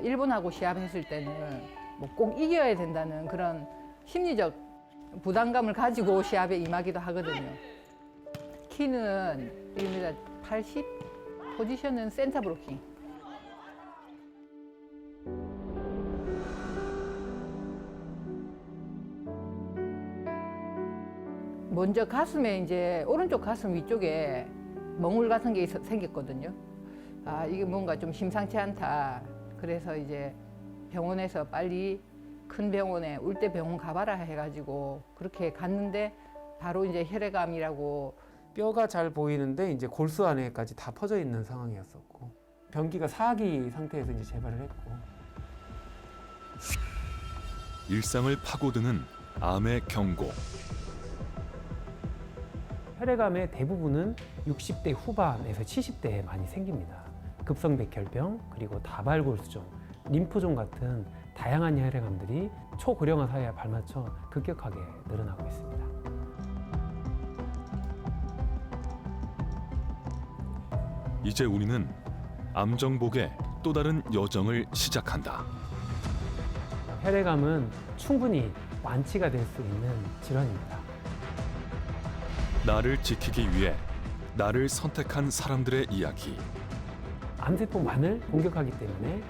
일본하고 시합했을 때는 뭐 꼭 이겨야 된다는 그런 심리적 부담감을 가지고 시합에 임하기도 하거든요. 키는 1m 80, 포지션은 센터 브로킹. 먼저 가슴에 이제 오른쪽 가슴 위쪽에 멍울 같은 게 생겼거든요. 아, 이게 뭔가 좀 심상치 않다. 그래서 이제 병원에서 빨리 큰 병원에 울대병원 가봐라 해가지고 그렇게 갔는데 바로 이제 혈액암이라고. 뼈가 잘 보이는데 이제 골수 안에까지 다 퍼져 있는 상황이었었고 변기가 4기 상태에서 이제 재발을 했고. 일상을 파고드는 암의 경고. 혈액암의 대부분은 60대 후반에서 70대에 많이 생깁니다. 급성백혈병, 그리고 다발골수종, 림프종 같은 다양한 혈액암들이 초고령화 사회에 발맞춰 급격하게 늘어나고 있습니다. 이제 우리는 암 정복의 또 다른 여정을 시작한다. 혈액암은 충분히 완치가 될 수 있는 질환입니다. 나를 지키기 위해 나를 선택한 사람들의 이야기. 암세포만을 공격하기 때문에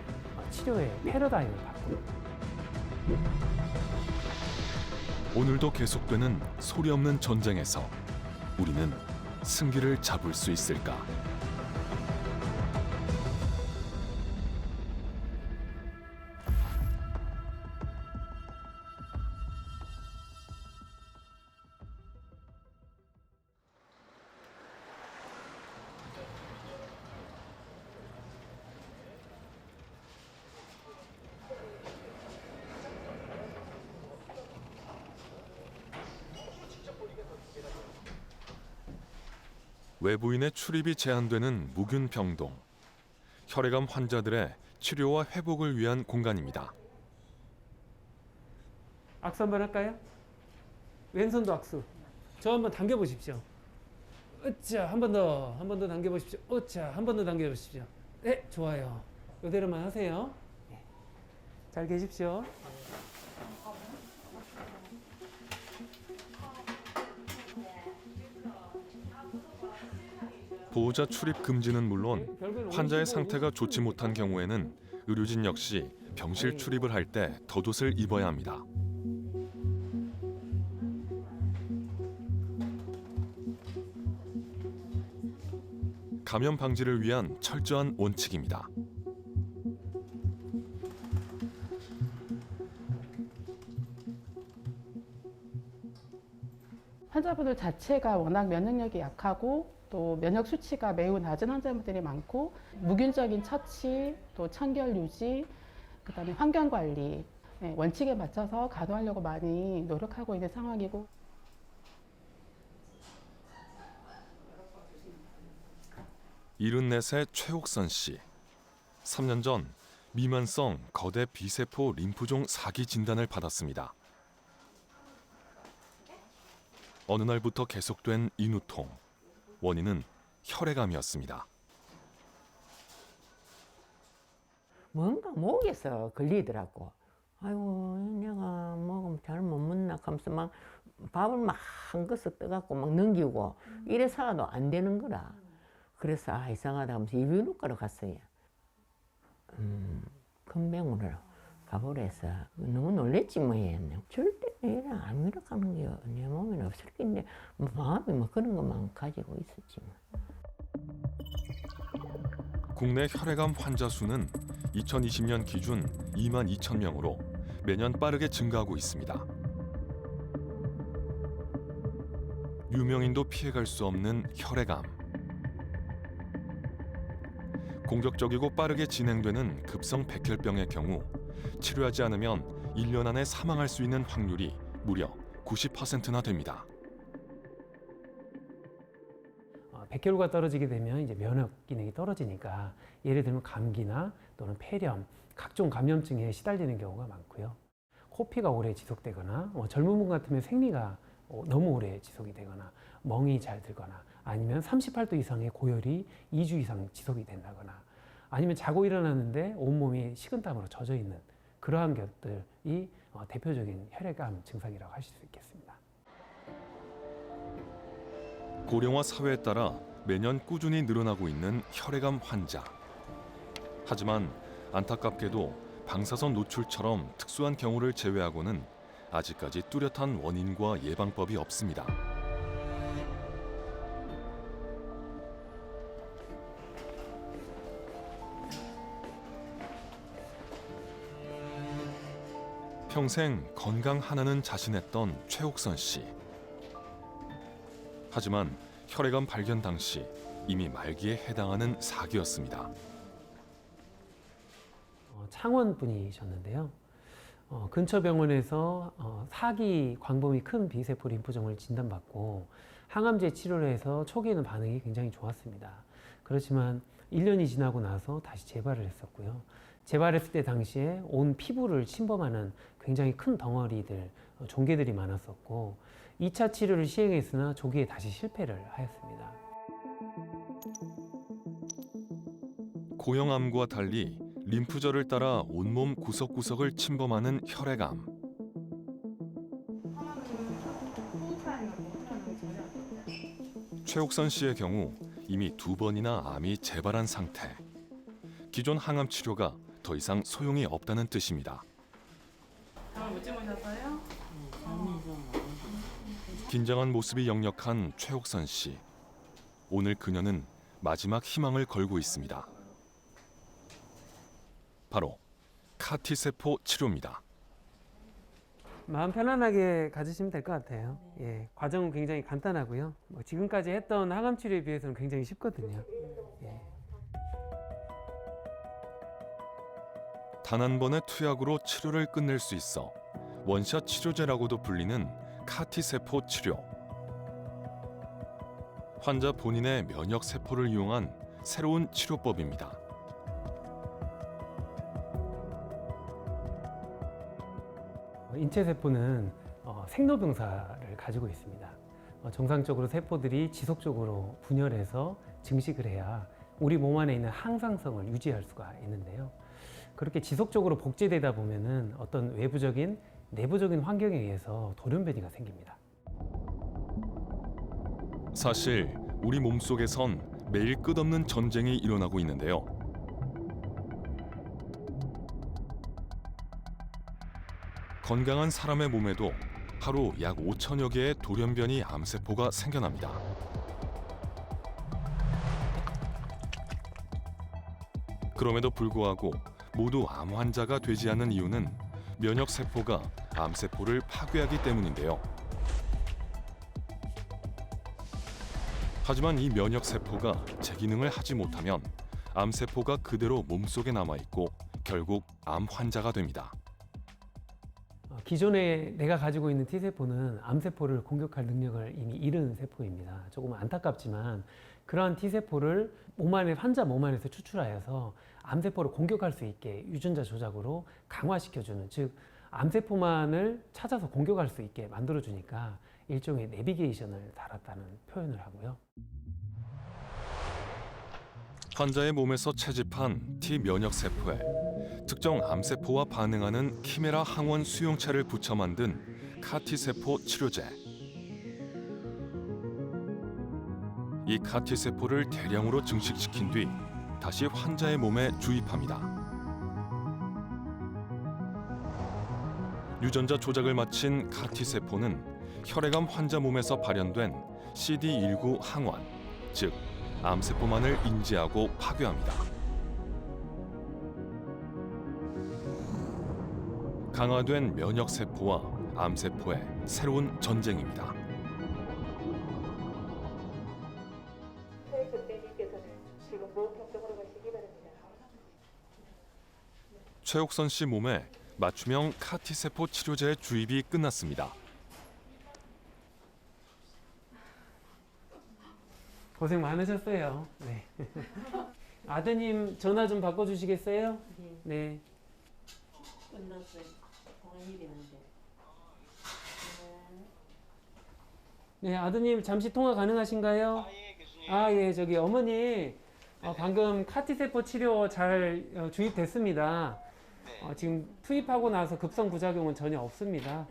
치료의 패러다임을 바꿉니다. 오늘도 계속되는 소리 없는 전쟁에서 우리는 승기를 잡을 수 있을까? 외부인의 출입이 제한되는 무균병동. 혈액암 환자들의 치료와 회복을 위한 공간입니다. 악수 한번 할까요? 왼손도 악수. 저 한번 당겨보십시오. 으쌰, 한 번 더 당겨보십시오. 으쌰, 한 번 더 당겨보십시오. 네, 좋아요. 이대로만 하세요. 네. 잘 계십시오. 보호자 출입 금지는 물론 환자의 상태가 좋지 못한 경우에는 의료진 역시 병실 출입을 할 때 덧옷을 입어야 합니다. 감염 방지를 위한 철저한 원칙입니다. 환자분들 자체가 워낙 면역력이 약하고 또 면역 수치가 매우 낮은 환자분들이 많고 무균적인 처치, 또 청결 유지, 그다음에 환경 관리 원칙에 맞춰서 가동하려고 많이 노력하고 있는 상황이고. 일흔넷의 최옥선 씨. 3년 전 미만성 거대 비세포 림프종 4기 진단을 받았습니다. 어느 날부터 계속된 인후통. 원인은 혈액암이었습니다. 뭔가 목에서 걸리더라고. 아이고, 내가 먹으면 잘 못 먹나 하면서 막 밥을 막 한 그릇 떠갖고 막 넘기고 이래 살아도 안 되는 거라. 그래서 이상하다 하면서 이비인후과로 갔어요. 큰 병원으로 가보라 해서 너무 놀랬지 뭐 얘는. 절대 이래 암이라 하는 게 내 몸에는 없을 텐데 마음이 뭐 그런 것만 가지고 있었지 뭐. 국내 혈액암 환자 수는 2020년 기준 2만 2천 명으로 매년 빠르게 증가하고 있습니다. 유명인도 피해갈 수 없는 혈액암. 공격적이고 빠르게 진행되는 급성 백혈병의 경우 치료하지 않으면 1년 안에 사망할 수 있는 확률이 무려 90%나 됩니다. 백혈구가 떨어지게 되면 이제 면역 기능이 떨어지니까 예를 들면 감기나 또는 폐렴, 각종 감염증에 시달리는 경우가 많고요. 코피가 오래 지속되거나 젊은 분 같으면 생리가 너무 오래 지속이 되거나 멍이 잘 들거나 아니면 38도 이상의 고열이 2주 이상 지속이 된다거나 아니면 자고 일어났는데 온몸이 식은땀으로 젖어 있는 그러한 것들이 대표적인 혈액암 증상이라고 하실 수 있겠습니다. 고령화 사회에 따라 매년 꾸준히 늘어나고 있는 혈액암 환자. 하지만 안타깝게도 방사선 노출처럼 특수한 경우를 제외하고는 아직까지 뚜렷한 원인과 예방법이 없습니다. 평생 건강 하나는 자신했던 최옥선 씨. 하지만 혈액암 발견 당시 이미 말기에 해당하는 사기였습니다. 창원 분이셨는데요. 근처 병원에서 사기 광범위 큰 비세포 림프종을 진단받고 항암제 치료를 해서 초기에는 반응이 굉장히 좋았습니다. 그렇지만 1년이 지나고 나서 다시 재발을 했었고요. 재발했을 때 당시에 온 피부를 침범하는 굉장히 큰 덩어리들, 종괴들이 많았었고 2차 치료를 시행했으나 조기에 다시 실패를 하였습니다. 고형암과 달리 림프절을 따라 온몸 구석구석을 침범하는 혈액암. 최옥선 씨의 경우 이미 2번이나 암이 재발한 상태. 기존 항암 치료가 더 이상 소용이 없다는 뜻입니다. 못 주무셨어요? 긴장한 모습이 역력한 최옥선 씨. 오늘 그녀는 마지막 희망을 걸고 있습니다. 바로 카티 세포 치료입니다. 마음 편안하게 가지시면 될 것 같아요. 예, 과정은 굉장히 간단하고요. 지금까지 했던 항암 치료에 비해서는 굉장히 쉽거든요. 예. 단 한 번의 투약으로 치료를 끝낼 수 있어 원샷 치료제라고도 불리는 카티 세포 치료. 환자 본인의 면역 세포를 이용한 새로운 치료법입니다. 인체 세포는 생로병사를 가지고 있습니다. 정상적으로 세포들이 지속적으로 분열해서 증식을 해야 우리 몸 안에 있는 항상성을 유지할 수가 있는데요. 그렇게 지속적으로 복제되다 보면은 어떤 외부적인 내부적인 환경에 의해서 돌연변이가 생깁니다. 사실 우리 몸속에선 매일 끝없는 전쟁이 일어나고 있는데요. 건강한 사람의 몸에도 하루 약 5천여 개의 돌연변이 암세포가 생겨납니다. 그럼에도 불구하고 모두 암 환자가 되지 않는 이유는 면역 세포가 암 세포를 파괴하기 때문인데요. 하지만 이 면역 세포가 제 기능을 하지 못하면 암 세포가 그대로 몸속에 남아 있고 결국 암 환자가 됩니다. 기존에 내가 가지고 있는 T세포는 암세포를 공격할 능력을 이미 잃은 세포입니다. 조금 안타깝지만 그러한 T세포를 환자 몸 안에서 추출하여서 암세포를 공격할 수 있게 유전자 조작으로 강화시켜주는, 즉 암세포만을 찾아서 공격할 수 있게 만들어주니까 일종의 내비게이션을 달았다는 표현을 하고요. 환자의 몸에서 채집한 T 면역 세포에 특정 암세포와 반응하는 키메라 항원 수용체를 붙여 만든 카티 세포 치료제. 이 카티 세포를 대량으로 증식시킨 뒤 다시 환자의 몸에 주입합니다. 유전자 조작을 마친 카티 세포는 혈액암 환자 몸에서 발현된 CD19 항원, 즉 암세포만을 인지하고 파괴합니다. 강화된 면역 세포와 암세포의 새로운 전쟁입니다. 최옥선 씨 몸에 맞춤형 카티 세포 치료제의 주입이 끝났습니다. 고생 많으셨어요. 네. 아드님 전화 좀 바꿔주시겠어요? 네. 끝났어요. 공일이는데. 네, 아드님 잠시 통화 가능하신가요? 예, 교수님. 아, 예, 저기 어머니 방금 카티세포 치료 잘 주입됐습니다. 지금 투입하고 나서 급성 부작용은 전혀 없습니다.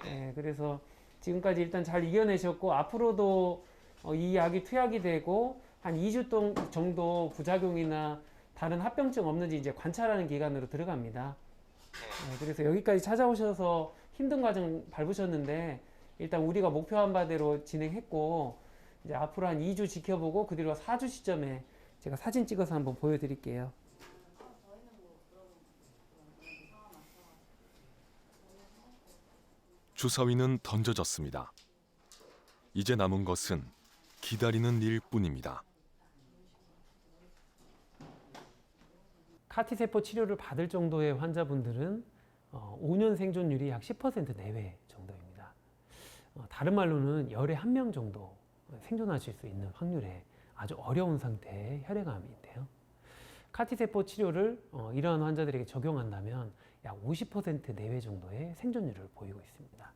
네, 그래서 지금까지 일단 잘 이겨내셨고 앞으로도 이 약이 투약이 되고 한 2주 정도 부작용이나 다른 합병증 없는지 이제 관찰하는 기간으로 들어갑니다. 네, 그래서 여기까지 찾아오셔서 힘든 과정 밟으셨는데 일단 우리가 목표한 바대로 진행했고 이제 앞으로 한 2주 지켜보고 그 뒤로 4주 시점에 제가 사진 찍어서 한번 보여드릴게요. 주사위는 던져졌습니다. 이제 남은 것은 기다리는 일뿐입니다. 카티세포 치료를 받을 정도의 환자분들은 5년 생존율이 약 10% 내외 정도입니다. 다른 말로는 열에 1명 정도 생존하실 수 있는 확률의 아주 어려운 상태의 혈액암인데요. 카티세포 치료를 이러한 환자들에게 적용한다면 약 50% 내외 정도의 생존율을 보이고 있습니다.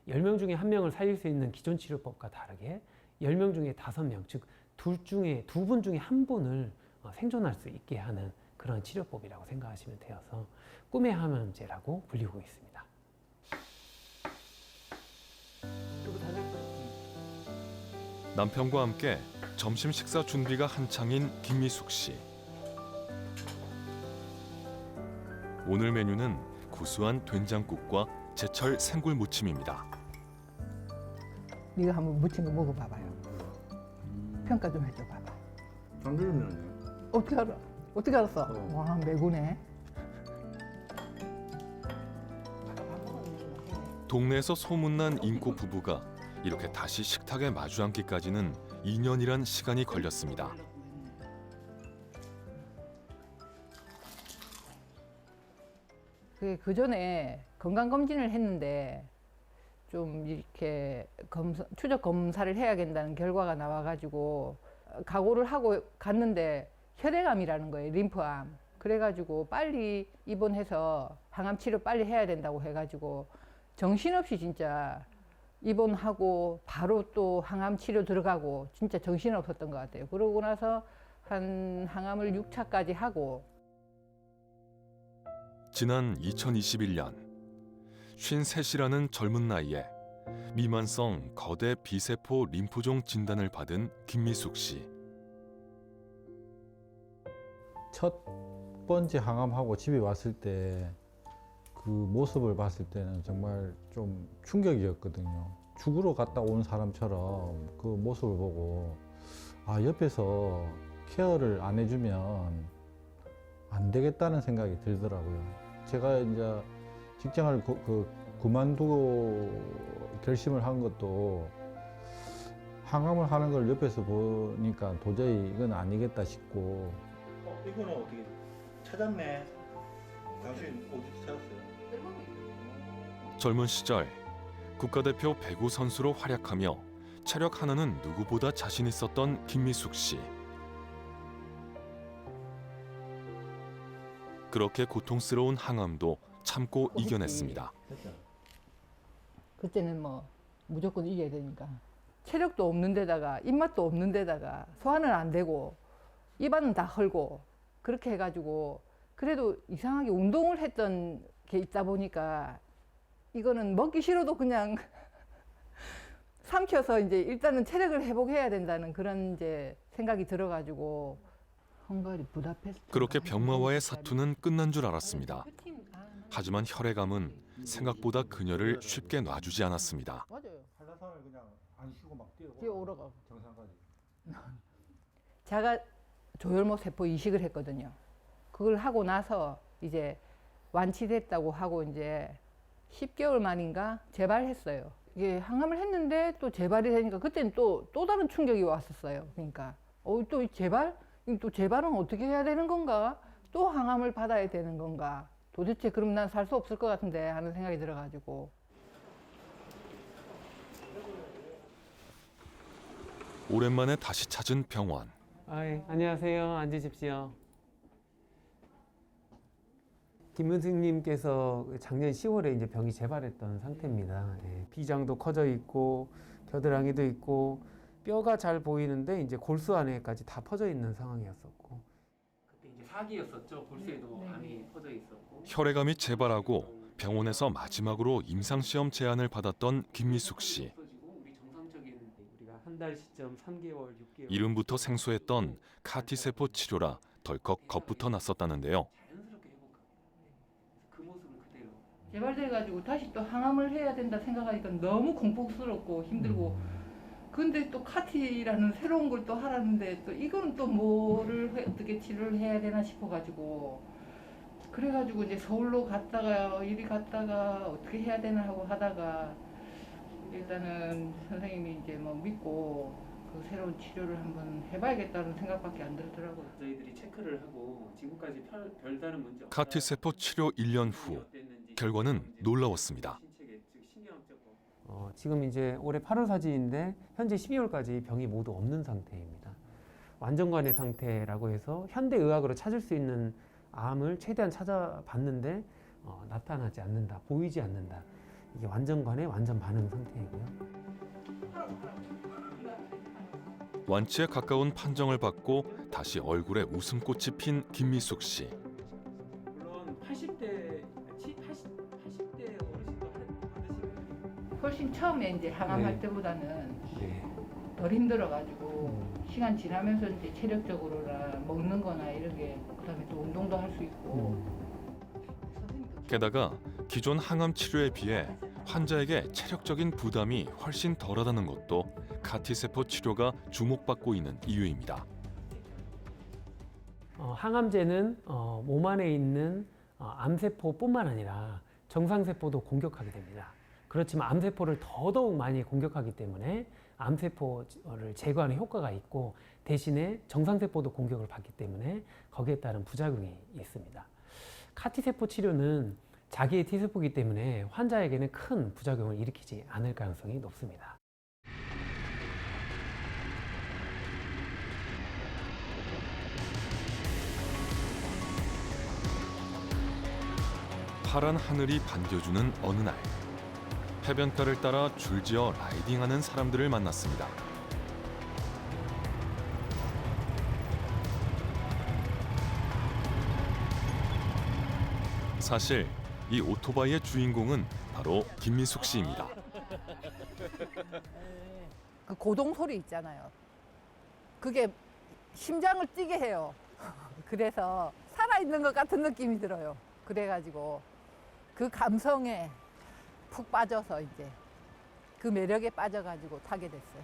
10명 중에 1명을 살릴 수 있는 기존 치료법과 다르게 10명 중에 5명, 즉 두 분 중에 한 분을 생존할 수 있게 하는 그런 치료법이라고 생각하시면 되어서 꿈의 항암제라고 불리고 있습니다. 남편과 함께 점심 식사 준비가 한창인 김미숙 씨. 오늘 메뉴는 구수한 된장국과 제철 생굴 무침입니다. 네가 한번 무친 거 먹어봐봐요. 평가 좀 해줘 봐봐. 참기름이네. 어떻게 알아? 어떻게 알았어? 어. 와 매구네. 동네에서 소문난 인코 부부가 이렇게 다시 식탁에 마주 앉기까지는 2년이란 시간이 걸렸습니다. 그 전에 건강 검진을 했는데 좀 이렇게 추적 검사를 해야 된다는 결과가 나와가지고 각오를 하고 갔는데 혈액암이라는 거예요, 림프암. 그래가지고 빨리 입원해서 항암 치료 빨리 해야 된다고 해가지고 정신없이 진짜 입원하고 바로 또 항암 치료 들어가고 진짜 정신없었던 것 같아요. 그러고 나서 한 항암을 6차까지 하고. 지난 2021년 53이라는 젊은 나이에 미만성 거대 비세포 림프종 진단을 받은 김미숙 씨. 첫 번째 항암하고 집에 왔을 때 그 모습을 봤을 때는 정말 좀 충격이었거든요. 죽으러 갔다 온 사람처럼 그 모습을 보고 옆에서 케어를 안 해주면 안 되겠다는 생각이 들더라고요. 제가 이제 직장을 그만두고 결심을 한 것도 항암을 하는 걸 옆에서 보니까 도저히 이건 아니겠다 싶고. 이거는 어떻게 찾았네? 당신 어디서 찾았어요? 젊은 시절 국가대표 배구 선수로 활약하며 체력 하나는 누구보다 자신 있었던 김미숙 씨. 그렇게 고통스러운 항암도 참고 이겨냈습니다. 그때는 뭐 무조건 이겨야 되니까. 체력도 없는 데다가 입맛도 없는 데다가 소화는 안 되고 입안은 다 헐고 그렇게 해가지고 그래도 이상하게 운동을 했던 게 있다 보니까 이거는 먹기 싫어도 그냥 삼켜서 이제 일단은 체력을 회복해야 된다는 그런 이제 생각이 들어가지고 헝가리 부다페스트. 그렇게 병마와의 사투는 끝난 줄 알았습니다. 하지만 혈액암은 생각보다 그녀를 쉽게 놔주지 않았습니다. 맞아요. 한라산을 그냥 안 쉬고 막 뒤에 오러가. 정상까지. 자가 조혈모 세포 이식을 했거든요. 그걸 하고 나서 이제 완치됐다고 하고 이제 10개월 만인가 재발했어요. 이게 항암을 했는데 또 재발이 되니까 그때는 또 다른 충격이 왔었어요. 그러니까 또 재발? 또 재발은 어떻게 해야 되는 건가? 또 항암을 받아야 되는 건가? 도대체 그럼 난 살 수 없을 것 같은데 하는 생각이 들어가지고. 오랜만에 다시 찾은 병원. 안녕하세요. 앉으십시오. 김은승님께서 작년 10월에 이제 병이 재발했던 상태입니다. 비장도 커져 있고 겨드랑이도 있고 뼈가 잘 보이는데 이제 골수 안에까지 다 퍼져 있는 상황이었었고 그때 이제 사기였었죠. 골수에도 암이 퍼져 있었고 혈액암이 재발하고 병원에서 마지막으로 임상시험 제안을 받았던 김미숙 씨. 우리 정상적인 우리가 한 달 시점 3개월, 6개월 이름부터 생소했던 카티세포 치료라 덜컥 겁부터 났었다는데요. 자연스럽게 회복하게 그 모습을 그대로 재발돼가지고 다시 또 항암을 해야 된다 생각하니까 너무 공포스럽고 힘들고 근데 또 카티라는 새로운 걸 또 하라는데 또 이거는 또 뭐를 어떻게 치료를 해야 되나 싶어가지고 그래가지고 이제 서울로 갔다가 이리 갔다가 어떻게 해야 되나 하고 하다가 일단은 선생님이 이제 뭐 믿고 그 새로운 치료를 한번 해봐야겠다는 생각밖에 안 들더라고요. 저희들이 체크를 하고 지금까지 별다른 문제 없다. 카티세포 치료 1년 후 결과는 놀라웠습니다. 지금 이제 올해 8월 사진인데 현재 12월까지 병이 모두 없는 상태입니다. 완전관의 상태라고 해서 현대 의학으로 찾을 수 있는 암을 최대한 찾아봤는데 나타나지 않는다, 보이지 않는다. 이게 완전관의 완전 반응 상태이고요. 완치에 가까운 판정을 받고 다시 얼굴에 웃음꽃이 핀 김미숙 씨. 물론 80대 어르신도 받으시는 훨씬 처음에 이제 항암할 때보다는 네. 덜 힘들어가지고 시간 지나면서 이제 체력적으로나 먹는 거나 이런 게 그다음에 또 운동도 할 수 있고 게다가 기존 항암 치료에 비해 환자에게 체력적인 부담이 훨씬 덜하다는 것도 카티세포 치료가 주목받고 있는 이유입니다. 항암제는 몸 안에 있는 암세포뿐만 아니라 정상세포도 공격하게 됩니다. 그렇지만 암세포를 더더욱 많이 공격하기 때문에 암세포를 제거하는 효과가 있고 대신에 정상세포도 공격을 받기 때문에 거기에 따른 부작용이 있습니다. 카티세포 치료는 자기의 T세포이기 때문에 환자에게는 큰 부작용을 일으키지 않을 가능성이 높습니다. 파란 하늘이 반겨주는 어느 날 해변가를 따라 줄지어 라이딩하는 사람들을 만났습니다. 사실 이 오토바이의 주인공은 바로 김미숙 씨입니다. 그 고동 소리 있잖아요. 그게 심장을 뛰게 해요. 그래서 살아있는 것 같은 느낌이 들어요. 그래가지고 그 감성에 푹 빠져서 이제 그 매력에 빠져가지고 타게 됐어요.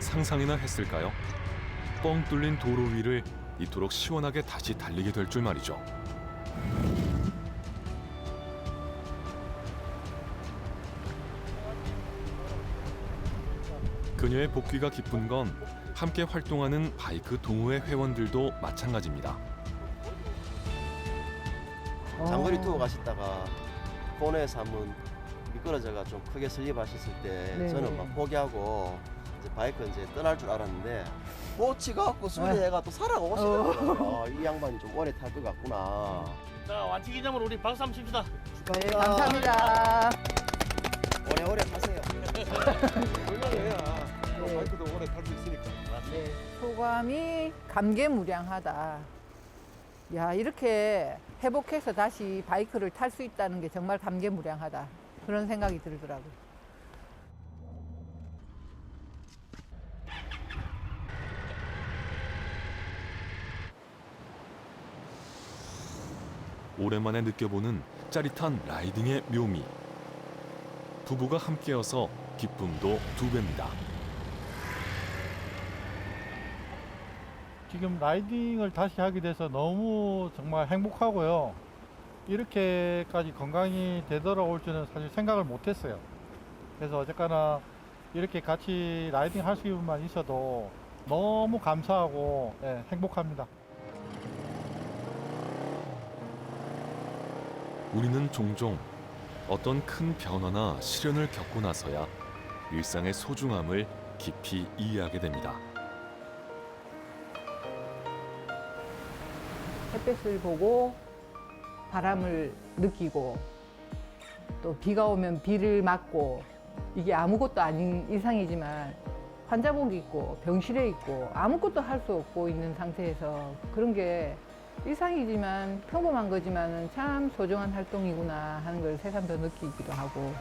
상상이나 했을까요? 뻥 뚫린 도로 위를 이토록 시원하게 다시 달리게 될 줄 말이죠. 그녀의 복귀가 기쁜 건 함께 활동하는 바이크 동호회 회원들도 마찬가지입니다. 장거리 투어 가시다가 코너에서 한번 미끄러져가 좀 크게 슬립하셨을 때 네. 저는 막 포기하고 이제 바이크 이제 떠날 줄 알았는데 꼬치가 갖고 수리해가 또 살아오시더라고요. 이 양반이 좀 오래 탈 것 같구나. 자, 완치 기념으로 우리 박수 한번 칩시다. 네, 감사합니다. 오래오래 타세요. 건강해야 바이크도 오래 탈 수 있으니까. 네, 소감이 감개무량하다. 야, 이렇게 회복해서 다시 바이크를 탈 수 있다는 게 정말 감개무량하다. 그런 생각이 들더라고요. 오랜만에 느껴보는 짜릿한 라이딩의 묘미. 부부가 함께여서 기쁨도 2배입니다. 지금 라이딩을 다시 하게 돼서 너무 정말 행복하고요. 이렇게까지 건강이 되돌아올 줄은 사실 생각을 못했어요. 그래서 어쨌거나 이렇게 같이 라이딩 할 수만 있어도 너무 감사하고 행복합니다. 우리는 종종 어떤 큰 변화나 시련을 겪고 나서야 일상의 소중함을 깊이 이해하게 됩니다. 햇볕을 보고 바람을 느끼고 또 비가 오면 비를 맞고 이게 아무것도 아닌 일상이지만 환자복 입고 병실에 있고 아무것도 할 수 없고 있는 상태에서 그런 게 일상이지만 평범한 거지만 참 소중한 활동이구나 하는 걸 새삼 더 느끼기도 하고.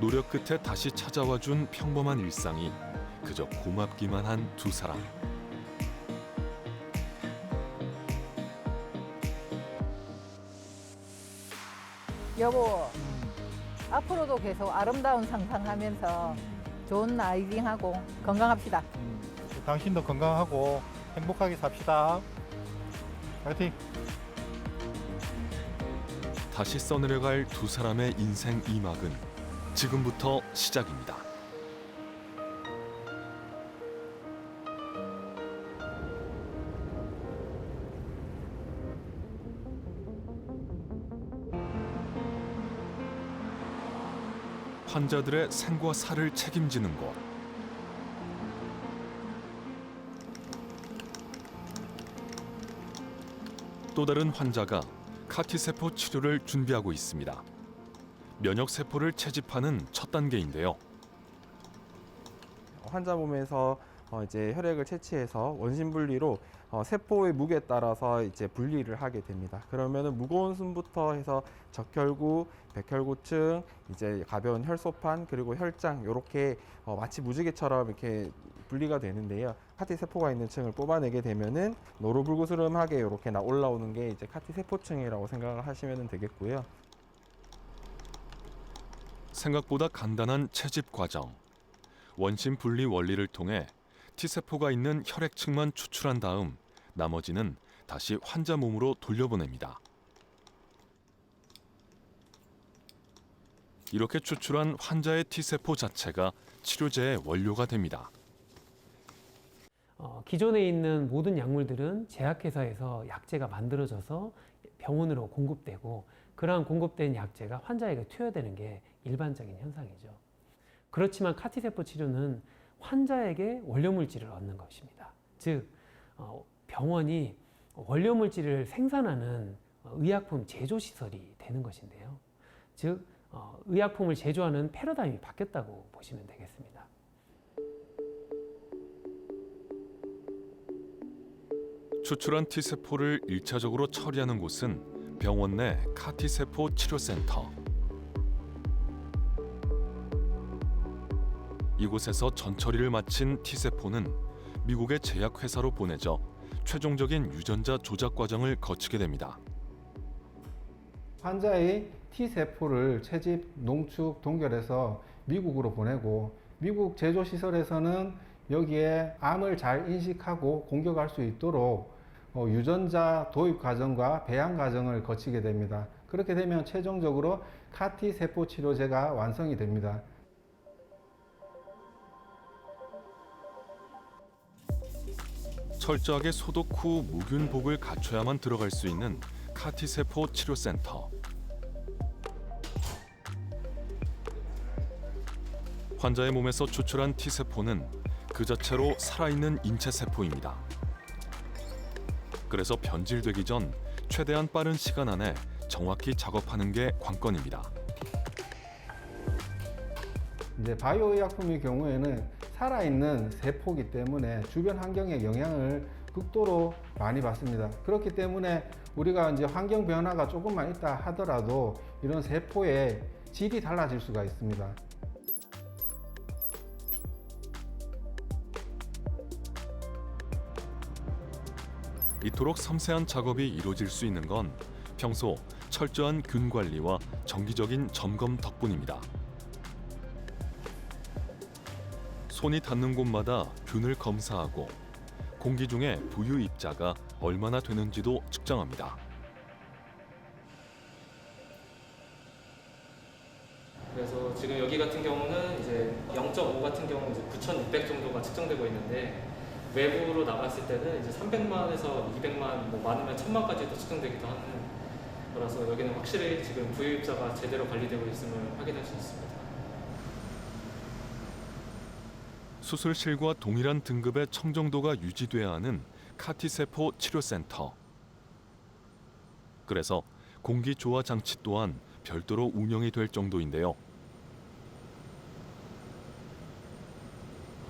노력 끝에 다시 찾아와 준 평범한 일상이 그저 고맙기만 한 두 사람. 여보, 앞으로도 계속 아름다운 상상하면서 좋은 라이딩하고 건강합시다. 당신도 건강하고 행복하게 삽시다. 파이팅! 다시 써내려갈 두 사람의 인생 이막은 지금부터 시작입니다. 환자들의 생과 사를 책임지는 곳. 또 다른 환자가 카티세포 치료를 준비하고 있습니다. 면역세포를 채집하는 첫 단계인데요. 환자 몸에서 이제 혈액을 채취해서 원심 분리로 세포의 무게에 따라서 이제 분리를 하게 됩니다. 그러면은 무거운 순부터 해서 적혈구, 백혈구층, 이제 가벼운 혈소판 그리고 혈장 이렇게 마치 무지개처럼 이렇게 분리가 되는데요. 카티 세포가 있는 층을 뽑아내게 되면은 노루불구스름하게 이렇게 올라오는 게 이제 카티 세포층이라고 생각을 하시면 되겠고요. 생각보다 간단한 채집 과정. 원심 분리 원리를 통해 T세포가 있는 혈액층만 추출한 다음 나머지는 다시 환자 몸으로 돌려보냅니다. 이렇게 추출한 환자의 T세포 자체가 치료제의 원료가 됩니다. 기존에 있는 모든 약물들은 제약회사에서 약제가 만들어져서 병원으로 공급되고 그러한 공급된 약제가 환자에게 투여되는 게 일반적인 현상이죠. 그렇지만 카티세포 치료는 환자에게 원료물질을 얻는 것입니다. 즉 병원이 원료물질을 생산하는 의약품 제조시설이 되는 것인데요. 즉 의약품을 제조하는 패러다임이 바뀌었다고 보시면 되겠습니다. 추출한 T세포를 1차적으로 처리하는 곳은 병원 내 카티세포 치료센터. 이곳에서 전처리를 마친 T세포는 미국의 제약회사로 보내져 최종적인 유전자 조작 과정을 거치게 됩니다. 환자의 T세포를 채집, 농축, 동결해서 미국으로 보내고 미국 제조시설에서는 여기에 암을 잘 인식하고 공격할 수 있도록 유전자 도입 과정과 배양 과정을 거치게 됩니다. 그렇게 되면 최종적으로 카티세포 치료제가 완성이 됩니다. 철저하게 소독 후 무균복을 갖춰야만 들어갈 수 있는 카티세포 치료센터. 환자의 몸에서 추출한 T세포는 그 자체로 살아있는 인체세포입니다. 그래서 변질되기 전 최대한 빠른 시간 안에 정확히 작업하는 게 관건입니다. 이제 바이오 의약품의 경우에는 살아있는 세포이기 때문에 주변 환경의 영향을 극도로 많이 받습니다. 그렇기 때문에 우리가 이제 환경 변화가 조금만 있다 하더라도 이런 세포의 질이 달라질 수가 있습니다. 이토록 섬세한 작업이 이루어질 수 있는 건 평소 철저한 균 관리와 정기적인 점검 덕분입니다. 손이 닿는 곳마다 균을 검사하고 공기 중에 부유 입자가 얼마나 되는지도 측정합니다. 그래서 지금 여기 같은 경우는 이제 0.5 같은 경우는 이제 9,600 정도가 측정되고 있는데 외부로 나갔을 때는 이제 300만에서 200만, 뭐 많으면 1000만까지도 측정되기도 하는 거라서 여기는 확실히 지금 부유 입자가 제대로 관리되고 있음을 확인할 수 있습니다. 수술실과 동일한 등급의 청정도가 유지돼야 하는 카티세포 치료센터. 그래서 공기 조화 장치 또한 별도로 운영이 될 정도인데요.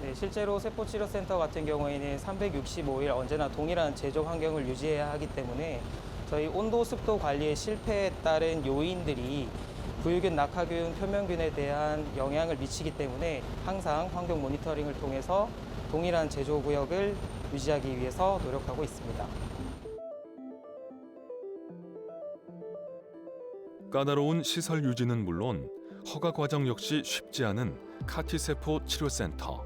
네, 실제로 세포치료센터 같은 경우에는 365일 언제나 동일한 제조 환경을 유지해야 하기 때문에 저희 온도 습도 관리의 실패에 따른 요인들이 부유균, 낙하균, 표면균에 대한 영향을 미치기 때문에 항상 환경 모니터링을 통해서 동일한 제조 구역을 유지하기 위해서 노력하고 있습니다. 까다로운 시설 유지는 물론 허가 과정 역시 쉽지 않은 카티세포 치료센터.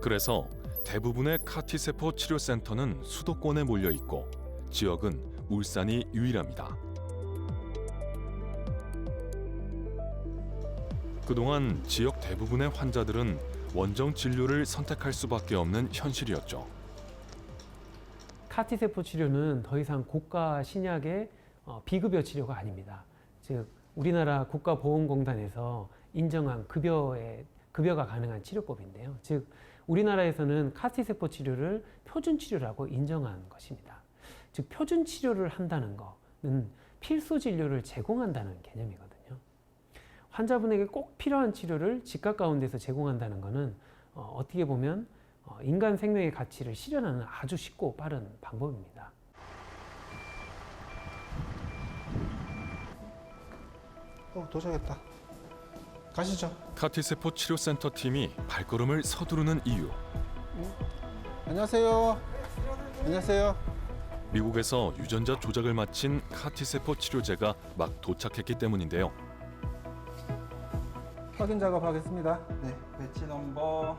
그래서 대부분의 카티세포 치료센터는 수도권에 몰려 있고 지역은 울산이 유일합니다. 그동안 지역 대부분의 환자들은 원정 진료를 선택할 수밖에 없는 현실이었죠. 카티세포 치료는 더 이상 고가 신약의 비급여 치료가 아닙니다. 즉 우리나라 국가보험공단에서 인정한 급여가 가능한 치료법인데요. 즉 우리나라에서는 카티세포 치료를 표준 치료라고 인정한 것입니다. 즉 표준 치료를 한다는 것은 필수 진료를 제공한다는 개념이거든요. 환자분에게 꼭 필요한 치료를 집 가까운 데서 제공한다는 것은 어떻게 보면 인간 생명의 가치를 실현하는 아주 쉽고 빠른 방법입니다. 도착했다. 가시죠. 카티세포 치료센터 팀이 발걸음을 서두르는 이유. 안녕하세요. 안녕하세요. 미국에서 유전자 조작을 마친 카티세포 치료제가 막 도착했기 때문인데요. 확인 작업하겠습니다. 네, 배치 넘버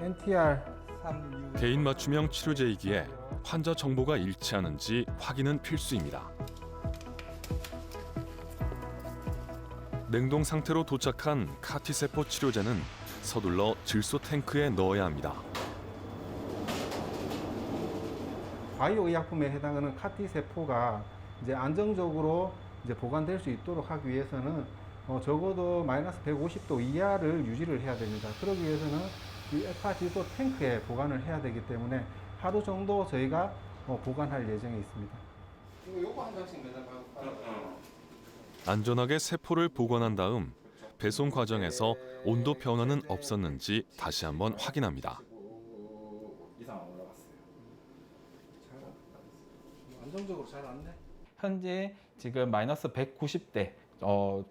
NTR 36. 개인 맞춤형 치료제이기에 환자 정보가 일치하는지 확인은 필수입니다. 냉동 상태로 도착한 카티세포 치료제는 서둘러 질소 탱크에 넣어야 합니다. 바이오 의약품에 해당하는 카티세포가 이제 안정적으로 이제 보관될 수 있도록 하기 위해서는 적어도 마이너스 150도 이하를 유지를 해야 됩니다. 그러기 위해서는 이 액화 질소 탱크에 보관을 해야 되기 때문에 하루 정도 저희가 보관할 예정에 있습니다. 요거 한 장씩 매달 안전하게 세포를 보관한 다음 배송 과정에서 온도 변화는 없었는지 다시 한번 확인합니다. 이상 올라갔어요. 안정적으로 잘 왔네. 현재 지금 마이너스 190대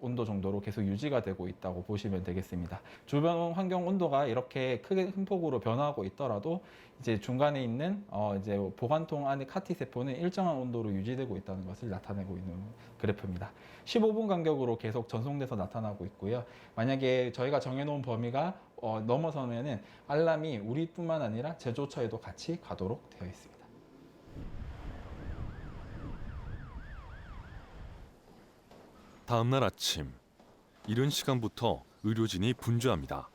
온도 정도로 계속 유지가 되고 있다고 보시면 되겠습니다. 주변 환경 온도가 이렇게 크게 큰 폭으로 변화하고 있더라도 이제 중간에 있는 이제 보관통 안에 카티세포는 일정한 온도로 유지되고 있다는 것을 나타내고 있는 그래프입니다. 15분 간격으로 계속 전송돼서 나타나고 있고요. 만약에 저희가 정해놓은 범위가 넘어서면은 알람이 우리뿐만 아니라 제조처에도 같이 가도록 되어 있습니다. 다음 날 아침, 이른 시간부터 의료진이 분주합니다.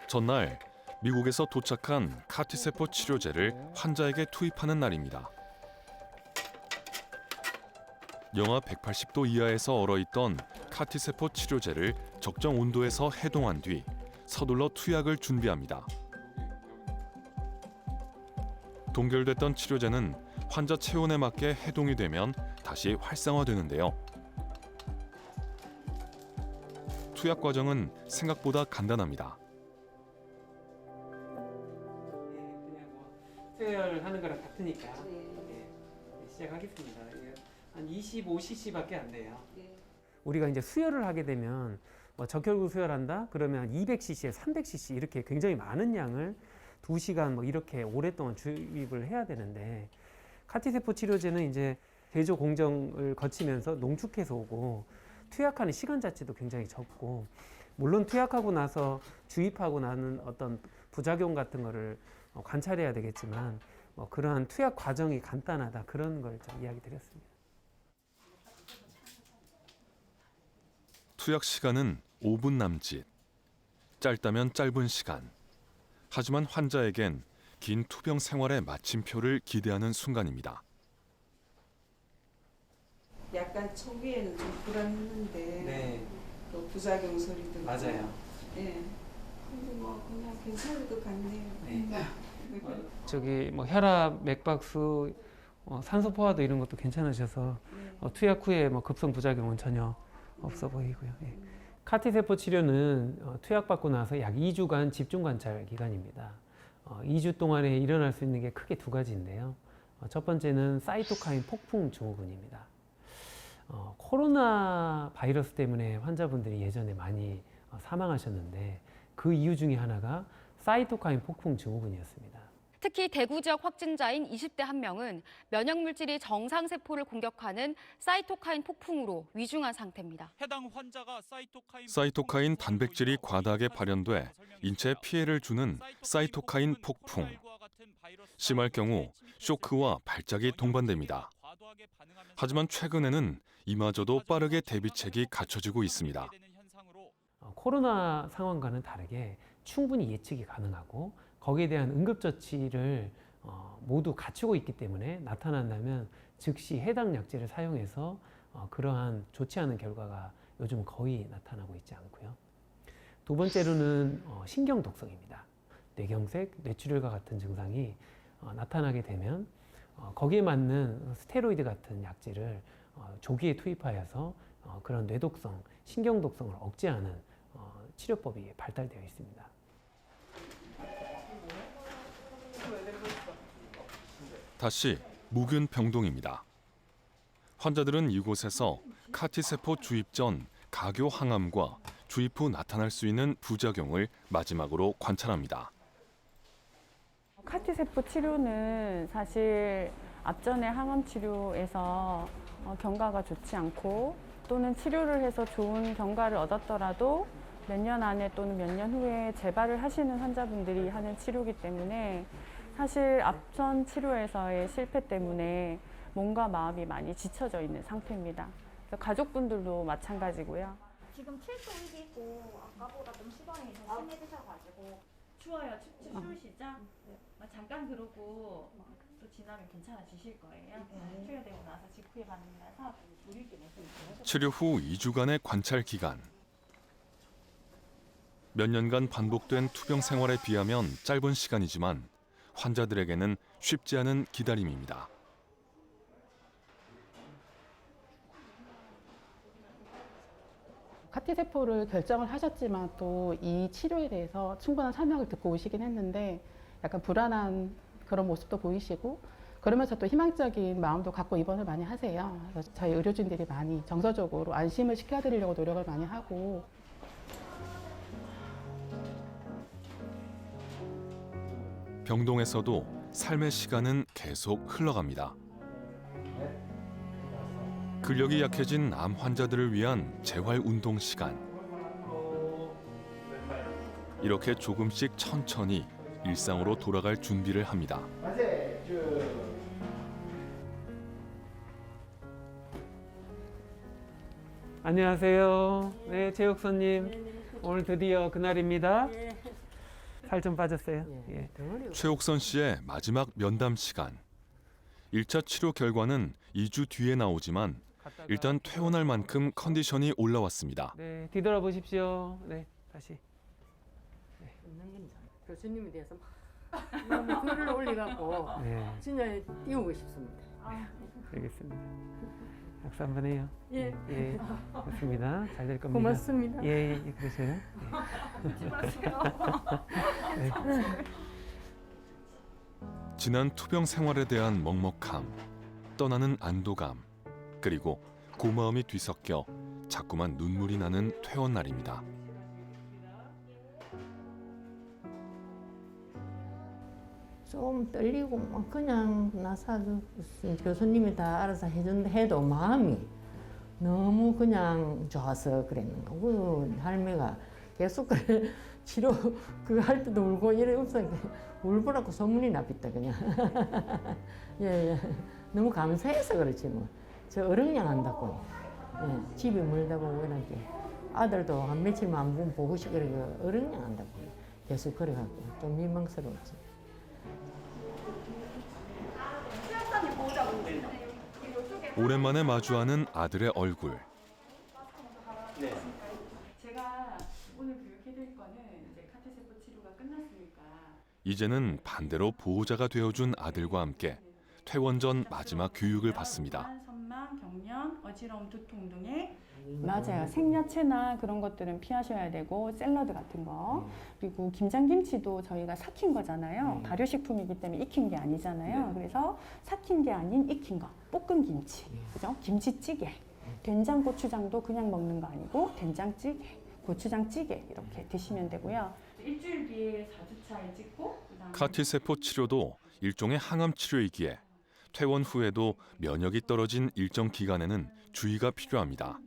전날 미국에서 도착한 카티세포 치료제를 환자에게 투입하는 날입니다. 영하 180도 이하에서 얼어있던 카티세포 치료제를 적정 온도에서 해동한 뒤 서둘러 투약을 준비합니다. 동결됐던 치료제는 환자 체온에 맞게 해동이 되면 다시 활성화되는데요. 투약 과정은 생각보다 간단합니다. 수혈하는 거랑 같으니까 시작하겠습니다. 한 25cc밖에 안 돼요. 우리가 이제 수혈을 하게 되면 적혈구 수혈한다 그러면 한 200cc에 300cc 이렇게 굉장히 많은 양을 2시간 이렇게 오랫동안 주입을 해야 되는데 카티세포 치료제는 이제 제조 공정을 거치면서 농축해서 오고 투약하는 시간 자체도 굉장히 적고 물론 투약하고 나서 주입하고 나는 어떤 부작용 같은 거를 관찰해야 되겠지만 그러한 투약 과정이 간단하다 그런 걸 좀 이야기 드렸습니다. 투약 시간은 5분 남짓. 짧다면 짧은 시간. 하지만 환자에겐 긴 투병 생활의 마침표를 기대하는 순간입니다. 약간 초기에는 좀 불안했는데 또 부작용 소리도 맞아요. 예. 뭐 그냥 괜찮을 것 같네요. 저기 뭐 혈압, 맥박수, 산소 포화도 이런 것도 괜찮으셔서 투약 후에 뭐 급성 부작용은 전혀 없어 보이고요. 예. CAR-T 세포 치료는 투약 받고 나서 약 2주간 집중 관찰 기간입니다. 2주 동안에 일어날 수 있는 게 크게 두 가지인데요. 첫 번째는 사이토카인 폭풍 증후군입니다. 코로나 바이러스 때문에 환자분들이 예전에 많이 사망하셨는데 그 이유 중에 하나가 사이토카인 폭풍 증후군이었습니다. 특히 대구 지역 확진자인 20대 한 명은 면역 물질이 정상 세포를 공격하는 사이토카인 폭풍으로 위중한 상태입니다. 해당 환자가 사이토카인 단백질이 과다하게 발현돼 인체에 피해를 주는 사이토카인 폭풍. 심할 경우 쇼크와 발작이 동반됩니다. 하지만 최근에는 이마저도 빠르게 대비책이 갖춰지고 있습니다. 코로나 상황과는 다르게 충분히 예측이 가능하고 거기에 대한 응급처치를 모두 갖추고 있기 때문에 나타난다면 즉시 해당 약제를 사용해서 그러한 좋지 않은 결과가 요즘 거의 나타나고 있지 않고요. 두 번째로는 신경 독성입니다. 뇌경색, 뇌출혈과 같은 증상이 나타나게 되면 거기에 맞는 스테로이드 같은 약제를 조기에 투입하여서 그런 뇌독성, 신경 독성을 억제하는 치료법이 발달되어 있습니다. 다시 무균 병동입니다. 환자들은 이곳에서 CAR-T 세포 주입 전 가교 항암과 주입 후 나타날 수 있는 부작용을 마지막으로 관찰합니다. CAR-T 세포 치료는 사실 앞전에 항암 치료에서 경과가 좋지 않고 또는 치료를 해서 좋은 경과를 얻었더라도 몇 년 안에 또는 몇 년 후에 재발을 하시는 환자분들이 하는 치료이기 때문에 사실 앞전 치료에서의 실패 때문에 몸과 마음이 많이 지쳐져 있는 상태입니다. 그래서 가족분들도 마찬가지고요. 지금 7도이고 아까보다 좀 시간이 더 심해지셔가지고 추워요. 추우시죠? 잠깐 그러고 또 지나면 괜찮아지실 거예요. 치료되고 나서 직후에 받는다서 치료 후 2주간의 관찰 기간. 몇 년간 반복된 투병 생활에 비하면 짧은 시간이지만 환자들에게는 쉽지 않은 기다림입니다. CAR-T 세포를 결정을 하셨지만 또 이 치료에 대해서 충분한 설명을 듣고 오시긴 했는데 약간 불안한 그런 모습도 보이시고 그러면서 또 희망적인 마음도 갖고 입원을 많이 하세요. 그래서 저희 의료진들이 많이 정서적으로 안심을 시켜드리려고 노력을 많이 하고 병동에서도 삶의 시간은 계속 흘러갑니다. 근력이 약해진 암 환자들을 위한 재활 운동 시간. 이렇게 조금씩 천천히 일상으로 돌아갈 준비를 합니다. 안녕하세요. 네, 최옥선님. 오늘 드디어 그날입니다. 살 좀 빠졌어요. 예. 최옥선 씨의 마지막 면담 시간. 1차 치료 결과는 2주 뒤에 나오지만 일단 퇴원할 만큼 컨디션이 올라왔습니다. 네, 뒤돌아보십시오. 네, 다시. 네. 교수님에 대해서 막 글을 올려갖고 진짜 띄우고 싶습니다. 알겠습니다. 박수 한번 해요. 예. 예, 좋습니다. 잘 될 겁니다. 고맙습니다. 예, 그러세요. 네. 지난 투병 생활에 대한 먹먹함, 떠나는 안도감, 그리고 고마움이 뒤섞여 자꾸만 눈물이 나는 퇴원 날입니다. 좀 떨리고 막 그냥 나사 교수님이 다 알아서 해준다 해도 마음이 너무 그냥 좋아서 그랬는가. 그 할매가 계속 그래 치료 그 할 때도 울고 이래 없어 울보라고 소문이 나빛다 그냥. 예. 너무 감사해서 그렇지 뭐. 저 어른양 한다고. 예. 집이 멀다고 이렇게 아들도 한 며칠만 안 보고 싶어 그래 어른양 한다고 계속 그래갖고 좀 민망스러웠지. 오랜만에 마주하는 아들의 얼굴. 제가 오늘 교육해드릴 거는 이제 CAR-T 세포 이제는 반대로 보호자가 되어준 아들과 함께 퇴원 전 마지막 교육을 받습니다. 선망, 경련, 어지러움, 두통 등의 맞아요. 생야채나 그런 것들은 피하셔야 되고 샐러드 같은 거 그리고 김장김치도 저희가 삭힌 거잖아요. 발효식품이기 때문에 익힌 게 아니잖아요. 그래서 삭힌 게 아닌 익힌 거, 볶음 김치, 그죠? 김치찌개, 된장 고추장도 그냥 먹는 거 아니고 된장찌개, 고추장찌개 이렇게 드시면 되고요. 일주일 뒤에 4주차에 찍고 카티세포 치료도 일종의 항암 치료이기에 퇴원 후에도 면역이 떨어진 일정 기간에는 주의가 필요합니다.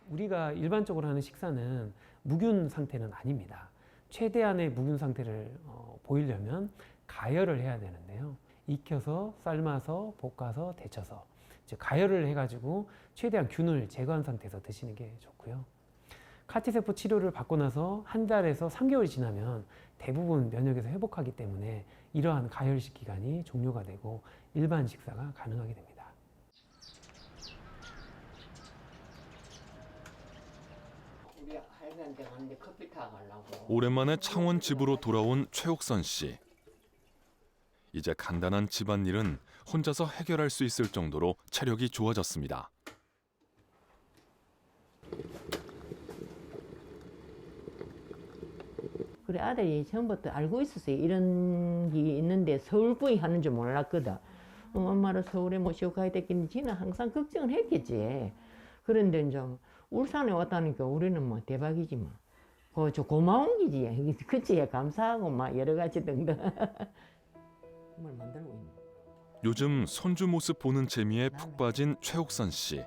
우리가 일반적으로 하는 식사는 무균 상태는 아닙니다. 최대한의 무균 상태를 보이려면 가열을 해야 되는데요. 익혀서 삶아서 볶아서 데쳐서 즉 가열을 해가지고 최대한 균을 제거한 상태에서 드시는 게 좋고요. 카티세포 치료를 받고 나서 1달에서 3개월이 지나면 대부분 면역에서 회복하기 때문에 이러한 가열식 기간이 종료가 되고 일반 식사가 가능하게 됩니다. 오랜만에 창원 집으로 돌아온 최옥선 씨. 이제 간단한 집안일은 혼자서 해결할 수 있을 정도로 체력이 좋아졌습니다. 그래 아들이 처음부터 알고 있었어요. 이런 게 있는데 서울 부위 하는 줄 몰랐거든. 엄마를 서울에 모시고 가야 됐겠니? 지는 항상 걱정을 했겠지. 그런데 좀 울산에 왔다니까 우리는 뭐 대박이지 뭐. 저 고마운 기지. 그치 감사하고 막 여러 가지 등등. 정말 만들고 있네. 요즘 손주 모습 보는 재미에 푹 빠진 최옥선 씨.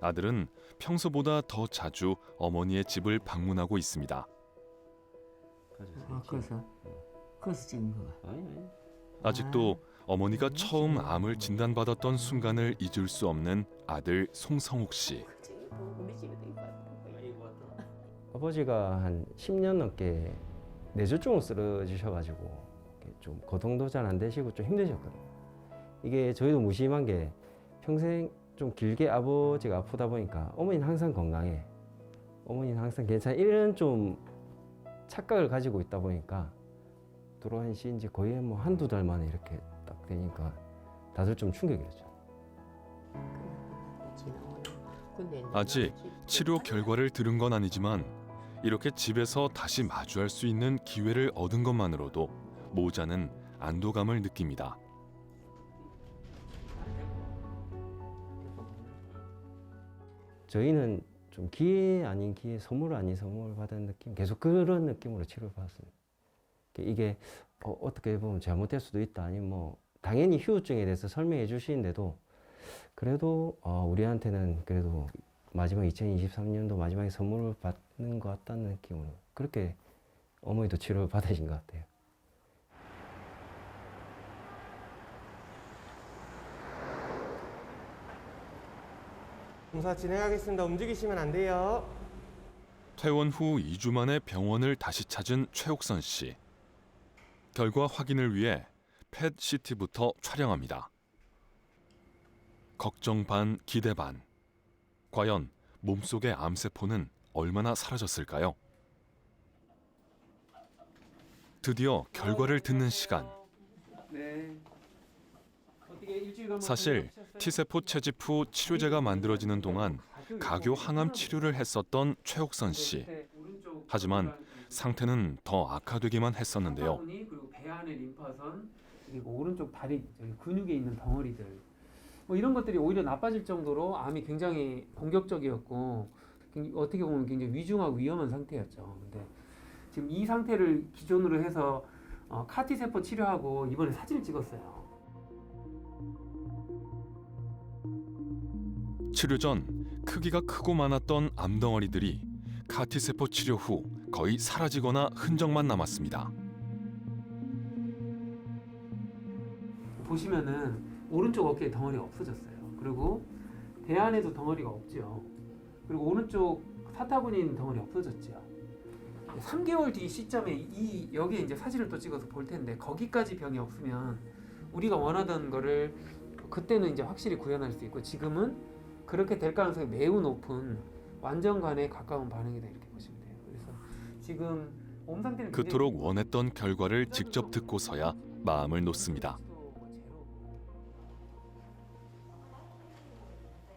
아들은 평소보다 더 자주 어머니의 집을 방문하고 있습니다. 그래서 찍은 거야. 아직도 어머니가 처음 암을 진단받았던 순간을 잊을 수 없는 아들 송성욱 씨. 아버지가 한 10년 넘게 뇌졸중으로 쓰러지셔가지고 좀 거동도 잘 안 되시고 좀 힘드셨거든요. 이게 저희도 무심한 게 평생 좀 길게 아버지가 아프다 보니까 어머니는 항상 건강해, 어머니는 항상 괜찮아, 이런 좀 착각을 가지고 있다 보니까 돌아가신 지 거의 뭐 한두 달 만에 이렇게 딱 되니까 다들 좀 충격이었죠. 아직 치료 결과를 들은 건 아니지만 이렇게 집에서 다시 마주할 수 있는 기회를 얻은 것만으로도 모자는 안도감을 느낍니다. 저희는 좀 기회 아닌 기회, 선물 아닌 선물 받은 느낌, 계속 그런 느낌으로 치료를 받았습니다. 이게 어떻게 보면 잘못될 수도 있다, 아니면 뭐 당연히 후유증에 대해서 설명해 주시는데도 그래도 우리한테는 그래도 마지막 2023년도 마지막에 선물을 받는 것 같다는 느낌으로 그렇게 어머니도 치료를 받으신 것 같아요. 검사 진행하겠습니다. 움직이시면 안 돼요. 퇴원 후 2주 만에 병원을 다시 찾은 최옥선 씨. 결과 확인을 위해 펫CT부터 촬영합니다. 걱정 반 기대 반. 과연 몸속의 암세포는 얼마나 사라졌을까요? 드디어 결과를 듣는 시간. 사실 T세포 채집 후 치료제가 만들어지는 동안 가교 항암 치료를 했었던 최옥선 씨. 하지만 상태는 더 악화되기만 했었는데요. 그리고 배 안의 림파선 그리고 오른쪽 다리 근육에 있는 덩어리들 뭐 이런 것들이 오히려 나빠질 정도로 암이 굉장히 공격적이었고 어떻게 보면 굉장히 위중하고 위험한 상태였죠. 근데 지금 이 상태를 기존으로 해서 카티세포 치료하고 이번에 사진을 찍었어요. 치료 전 크기가 크고 많았던 암덩어리들이 카티세포 치료 후 거의 사라지거나 흔적만 남았습니다. 보시면은 오른쪽 어깨에 덩어리가 없어졌어요. 그리고 배 안에도 덩어리가 없죠. 그리고 오른쪽 사타구니 있는 덩어리 없어졌죠. 3개월 뒤 시점에 여기에 이제 사진을 또 찍어서 볼 텐데 거기까지 병이 없으면 우리가 원하던 거를 그때는 이제 확실히 구현할 수 있고 지금은 그렇게 될 가능성이 매우 높은 완전관에 가까운 반응이다 이렇게 보시면 돼요. 그래서 지금 그토록 원했던 결과를 직접 듣고서야 마음을 놓습니다.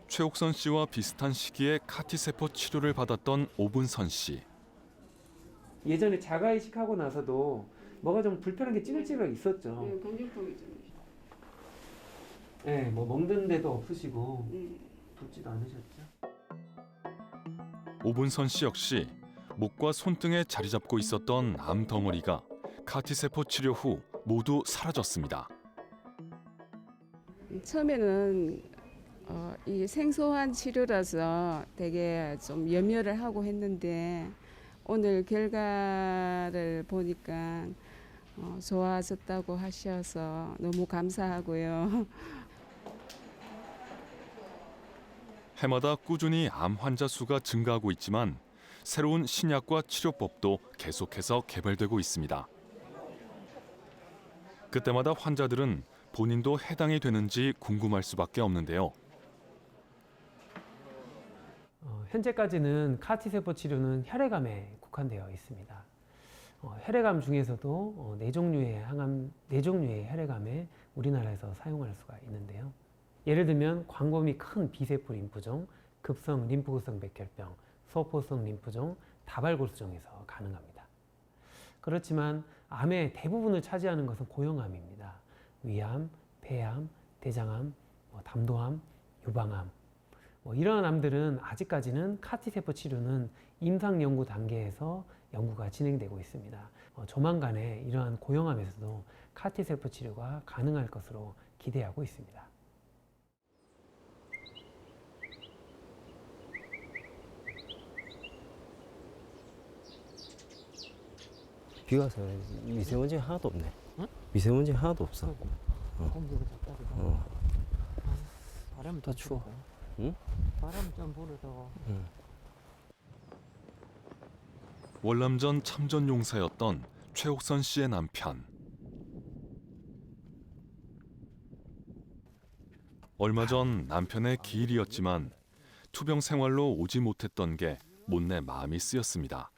최옥선 씨와 비슷한 시기에 카티세포 치료를 받았던 오분선 씨. 예전에 자가 이식하고 나서도 뭐가 좀 불편한 게 찌글찌글 있었죠. 공중통이 좀. 네, 뭐 먹는 데도 없으시고 붓지도 않으셨죠. 오분선 씨 역시 목과 손등에 자리 잡고 있었던 암 덩어리가 카티세포 치료 후 모두 사라졌습니다. 처음에는 이 생소한 치료라서 되게 좀 염려를 하고 했는데 오늘 결과를 보니까 좋아졌다고 하셔서 너무 감사하고요. 해마다 꾸준히 암 환자 수가 증가하고 있지만 새로운 신약과 치료법도 계속해서 개발되고 있습니다. 그때마다 환자들은 본인도 해당이 되는지 궁금할 수밖에 없는데요. 현재까지는 카티세포 치료는 혈액암에 국한되어 있습니다. 혈액암 중에서도 네 종류의 혈액암에 우리나라에서 사용할 수가 있는데요. 예를 들면 광범위 큰 비세포 림프종, 급성 림프구성 백혈병, 소포성 림프종, 다발골수종에서 가능합니다. 그렇지만 암의 대부분을 차지하는 것은 고형암입니다. 위암, 폐암, 대장암, 담도암, 유방암 이러한 암들은 아직까지는 카티세포 치료는 임상 연구 단계에서 연구가 진행되고 있습니다. 조만간에 이러한 고형암에서도 카티세포 치료가 가능할 것으로 기대하고 있습니다. 비 와서 미세먼지 하나도 없네. 미세먼지 하나도 없어. 바람 더 추워. 응? 바람 좀 불어도. 월남전 참전 용사였던 최옥선 씨의 남편. 얼마 전 남편의 기일이었지만 투병 생활로 오지 못했던 게 못내 마음이 쓰였습니다.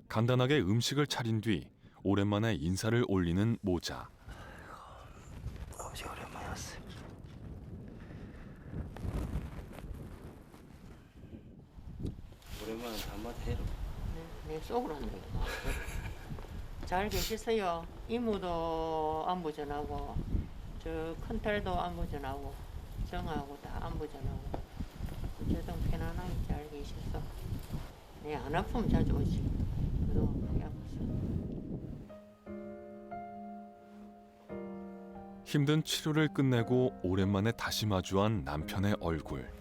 간단하게 음식을 차린 뒤 오랜만에 인사를 올리는 모자. 아버지 오랜만에 왔어요. 오랜만에 한마디 해라. 네, 속으로 한다. 잘 계셨어요. 이모도 안부 전하고, 저 큰딸도 안부 전하고, 정하고 다 안부 전하고. 어쨌든 편안하게 잘 계셨어. 네, 안 아프면 자주 오지. 그동안 많이 아팠어. 힘든 치료를 끝내고 오랜만에 다시 마주한 남편의 얼굴.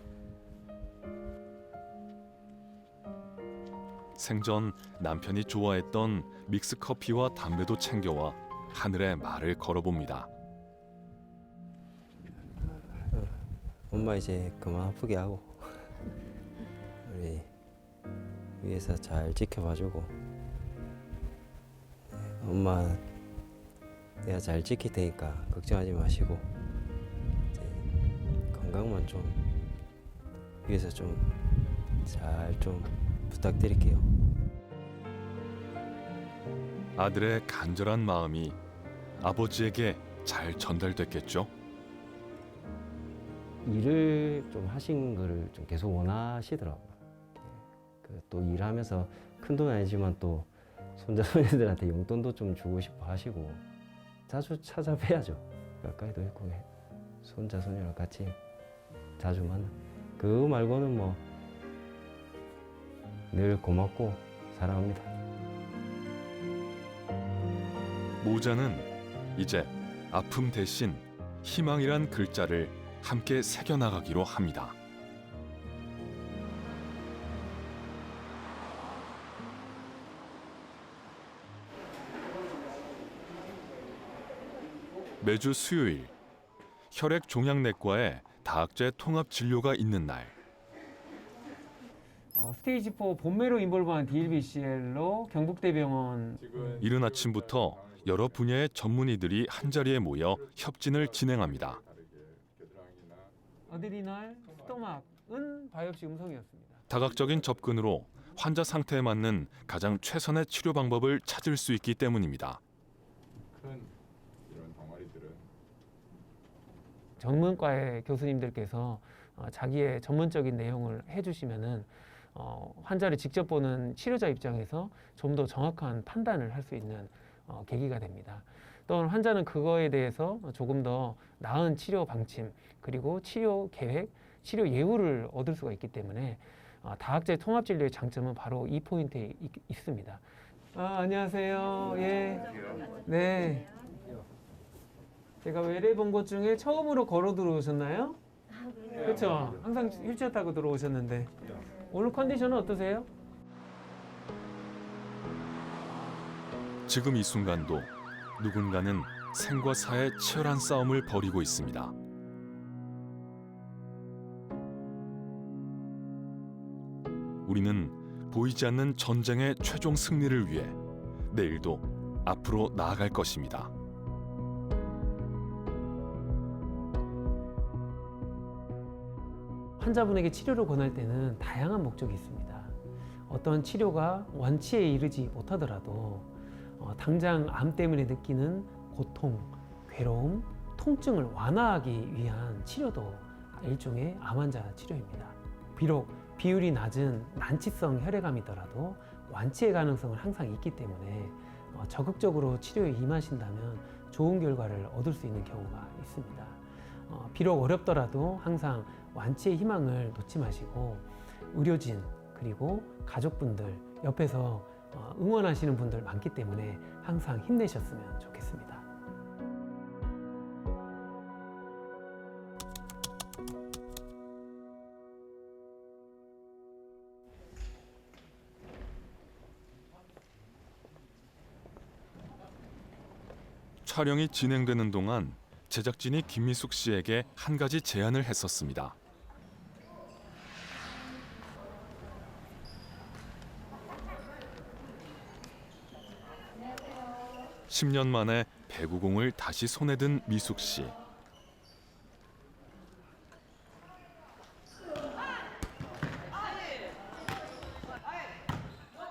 생전 남편이 좋아했던 믹스커피와 담배도 챙겨와 하늘에 말을 걸어봅니다. 엄마 이제 그만 아프게 하고 우리 위에서 잘 지켜봐주고 엄마 내가 잘 지킬 테니까 걱정하지 마시고 이제 건강만 좀 위에서 좀 잘 좀 부탁드릴게요. 아들의 간절한 마음이 아버지에게 잘 전달됐겠죠? 일을 좀 하신 거를 좀 계속 원하시더라고요. 또 일하면서 큰 돈은 아니지만 또 손자 손녀들한테 용돈도 좀 주고 싶어 하시고 자주 찾아뵈야죠. 가까이도 있고 손자 손녀랑 같이 자주 만나. 그거 말고는 뭐 늘 고맙고 사랑합니다. 모자는 이제 아픔 대신 희망이란 글자를 함께 새겨나가기로 합니다. 매주 수요일 혈액종양내과에 다학제 통합 진료가 있는 날. 스테이지 4 본매로 인볼브한 DLBCL로 경북대병원 이른 아침부터 여러 분야의 전문의들이 한자리에 모여 협진을 진행합니다. 어드리날, 스토막은 바이옵시 음성이었습니다. 다각적인 접근으로 환자 상태에 맞는 가장 최선의 치료 방법을 찾을 수 있기 때문입니다. 큰 이런 덩어리들은 전문과의 교수님들께서 자기의 전문적인 내용을 해주시면은 환자를 직접 보는 치료자 입장에서 좀 더 정확한 판단을 할 수 있는 계기가 됩니다. 또한 환자는 그거에 대해서 조금 더 나은 치료 방침 그리고 치료 계획, 치료 예후를 얻을 수가 있기 때문에 다학제 통합진료의 장점은 바로 이 포인트에 있습니다. 안녕하세요. 예. 네. 제가 외래 본 것 중에 처음으로 걸어 들어오셨나요? 그렇죠. 항상 휠체어 타고 들어오셨는데 오늘 컨디션은 어떠세요? 지금 이 순간도 누군가는 생과 사의 치열한 싸움을 벌이고 있습니다. 우리는 보이지 않는 전쟁의 최종 승리를 위해 내일도 앞으로 나아갈 것입니다. 환자분에게 치료를 권할 때는 다양한 목적이 있습니다. 어떤 치료가 완치에 이르지 못하더라도 당장 암 때문에 느끼는 고통, 괴로움, 통증을 완화하기 위한 치료도 일종의 암 환자 치료입니다. 비록 비율이 낮은 난치성 혈액암이더라도 완치의 가능성은 항상 있기 때문에 적극적으로 치료에 임하신다면 좋은 결과를 얻을 수 있는 경우가 있습니다. 비록 어렵더라도 항상 완치의 희망을 놓지 마시고 의료진 그리고 가족분들 옆에서 응원하시는 분들 많기 때문에 항상 힘내셨으면 좋겠습니다. 촬영이 진행되는 동안 제작진이 김미숙 씨에게 한 가지 제안을 했었습니다. 10년 만에 배구공을 다시 손에 든 미숙 씨.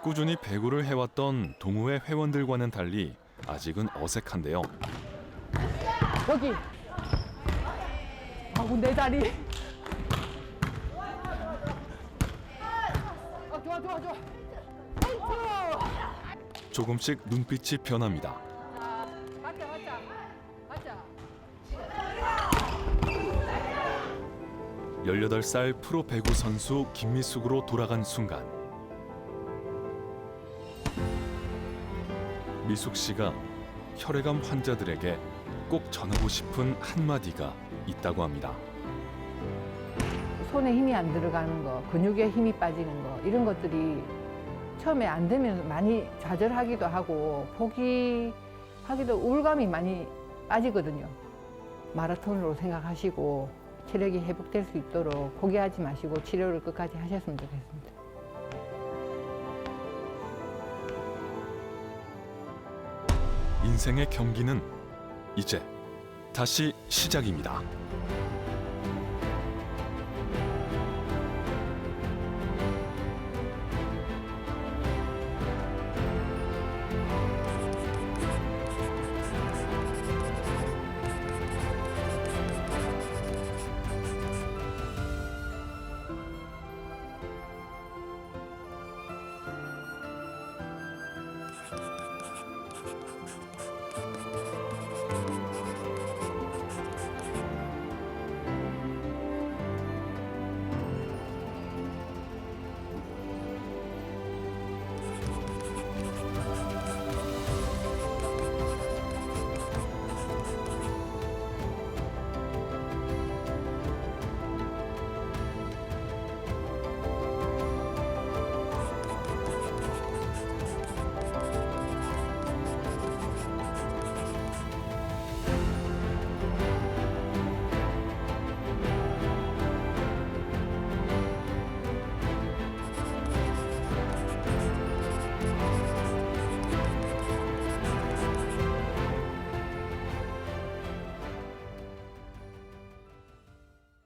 꾸준히 배구를 해왔던 동호회 회원들과는 달리 아직은 어색한데요. 여기. 아우 내 다리. 좋아 좋아 좋아. 조금씩 눈빛이 변합니다. 맞자. 18살 프로 배구 선수 김미숙으로 돌아간 순간 미숙 씨가 혈액암 환자들에게 꼭 전하고 싶은 한마디가 있다고 합니다. 손에 힘이 안 들어가는 거, 근육에 힘이 빠지는 거 이런 것들이 처음에 안 되면 많이 좌절하기도 하고 포기하기도 우울감이 많이 빠지거든요. 마라톤으로 생각하시고 체력이 회복될 수 있도록 포기하지 마시고 치료를 끝까지 하셨으면 좋겠습니다. 인생의 경기는 이제 다시 시작입니다.